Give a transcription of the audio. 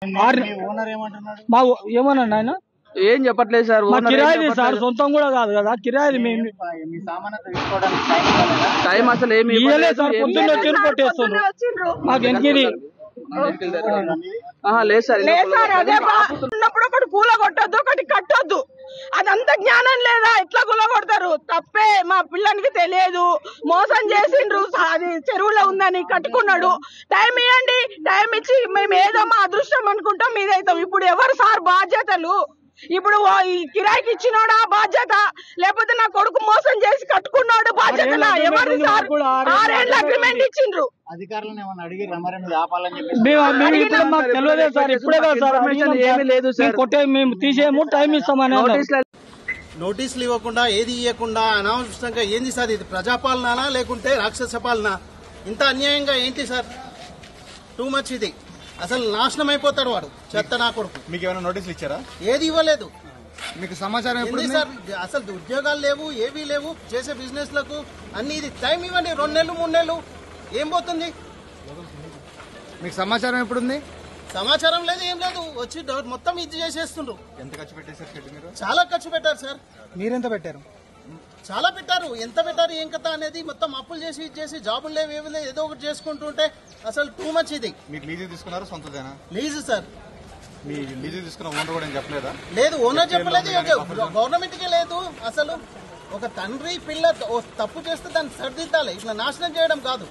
మా ఏమన్నా ఆయన ఏం చెప్పట్లేదు సార్. కిరాయి సార్, సొంతం కూడా కాదు కదా, కిరాయి మేము టైం అసలు ఏమి ఇవ్వలేదు సార్. పొద్దున్న వచ్చి కొట్టేస్తున్నారు మాకు ఎన్నికది. లేదు సార్. ఉన్నప్పుడు ఒకటి కూల కొట్టొద్దు, ఒకటి కట్టొద్దు. అదంతా జ్ఞానం లేదా? ఎట్లా కూల కొడతారు? తప్పే. మా పిల్లనికి తెలియదు, మోసం చేసిండ్రు. అది చెరువులో ఉందని కట్టుకున్నాడు. టైం ఇవ్వండి, టైం ఇచ్చి మేము ఏదో మా అదృష్టం అనుకుంటాం మీదైతాం. ఇప్పుడు ఎవరు సార్ బాధ్యతలు? ఇప్పుడు ఈ కిరాయికి ఇచ్చినోడా బాధ్యత, లేకపోతే నా కొడుకు మోసం చేసి కట్టుకున్నాడు బాధ్యత? ఎవరు సార్? 6 ఏళ్ళ అగ్రిమెంట్ ఇచ్చిండ్రు. అధికారులను ఏమన్నా అడిగి రమారెడ్డి ఆపాలని చెప్పి మాకు తెలియదు సార్. ఇప్పుడే కదా సార్, ఏమీ లేదు సార్. కొట్టే మేము తీసేయము, టైం ఇస్తామని. నోటీసులు ఇవ్వకుండా, ఏది ఇవ్వకుండా అనావసరంగా ఏంది సార్ ఇది? ప్రజాపాలన లేకుంటే రాక్షస పాలన? ఇంత అన్యాయంగా ఏంటి సార్? టూ మచ్ ఇది. అసలు నాశనం అయిపోతాడు వాడు, చెత్త నా కొడుకు. మీకు ఏమైనా నోటీసులు ఇచ్చారా? ఏది ఇవ్వలేదు. మీకు సమాచారం ఎప్పుడు సార్? అసలు ఉద్యోగాలు లేవు, ఏవీ లేవు. చేసే బిజినెస్ లకు అన్ని ఇది టైం ఇవ్వండి. 2 నెలలు 3 నెలలు ఏం పోతుంది? మీకు సమాచారం ఎప్పుడుంది? సమాచారం లేదు, ఏం లేదు. వచ్చి మొత్తం ఇది చేసేస్తుండ్రు. ఎంత ఖర్చు పెట్టారు సార్ మీరు? చాలా ఖర్చు పెట్టారు సార్. మీరెంత పెట్టారు? చాలా పెట్టారు. ఎంత పెట్టారు, ఏం కథ అనేది మొత్తం అప్పులు చేసి ఇచ్చేసి, జాబులు లేవు, ఏమి లేవు, ఏదో ఒకటి చేసుకుంటుంటే అసలు టూ మచ్ ఇది. మీకు లీజు తీసుకున్నారు, సొంతదేనా? Lease sir. మీ లీజు తీసుకున్న ఓనర్ కూడా చెప్పలేదా? లేదు, ఓనర్ చెప్పలేదు, గవర్నమెంట్ కే లేదు. అసలు ఒక తండ్రి పిల్ల తప్పు చేస్తే దాన్ని సరిదిద్దాలి, ఇట్లా నాశనం చేయడం కాదు.